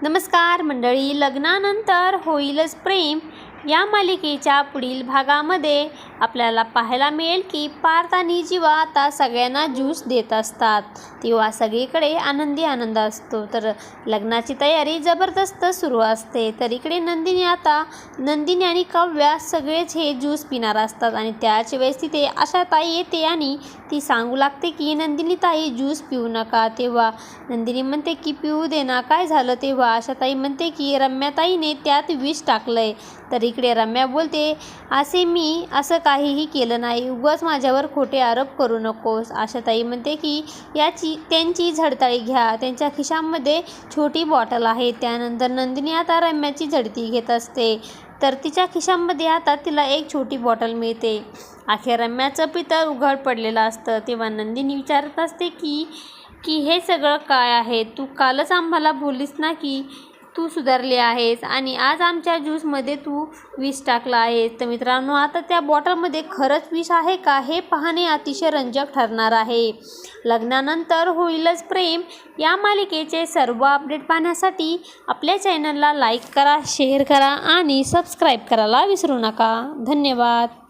नमस्कार मंडळी, लग्नानंतर होईलच प्रेम या मालिकेच्या पुढील भागामध्ये आपल्याला पाहायला मिळेल की पार्थ आणि जीवा आता सगळ्यांना ज्यूस देत असतात, तेव्हा सगळीकडे आनंदी आनंद असतो. तर लग्नाची तयारी जबरदस्त सुरू असते. तर इकडे नंदिनी आणि काव्या सगळेच हे ज्यूस पिणार असतात आणि त्याच वेळेस तिथे आशाताई येते आणि ती सांगू लागते की नंदिनी ताई ज्यूस पिऊ नका. तेव्हा नंदिनी म्हणते की पिऊ दे ना, काय झालं. तेव्हा आशाताई म्हणते की रम्याताईने त्यात विष टाकलंय. तर इकडे रम्या बोलते, मी असं काहीही केलं नाही, उगाच माझ्यावर खोटे आरोप करू नकोस. आशाताई म्हणते की त्यांची झडताळी घ्या, त्यांच्या खिशामध्ये छोटी बॉटल आहे. त्यानंतर नंदिनी आता रम्याची झडती घेत असते. तर तिच्या खिशामध्ये आता तिला एक छोटी बॉटल मिळते. अखेर रम्याचं पितळ उघड पडलेलं असतं. तेव्हा नंदिनी विचारत असते की हे सगळं काय आहे. तू कालच आम्हाला बोललीस ना की तू सुधारली आहेस आणि आज आमच्या ज्यूसमध्ये तू विष टाकला आहेस. तर मित्रांनो, आता त्या बॉटलमध्ये खरंच विष आहे का हे पाहणे अतिशय रंजक ठरणार आहे. लग्नानंतर होईलच प्रेम या मालिकेचे सर्व अपडेट पाहण्यासाठी आपल्या चॅनलला लाईक करा, शेअर करा आणि सबस्क्राईब करायला विसरू नका. धन्यवाद.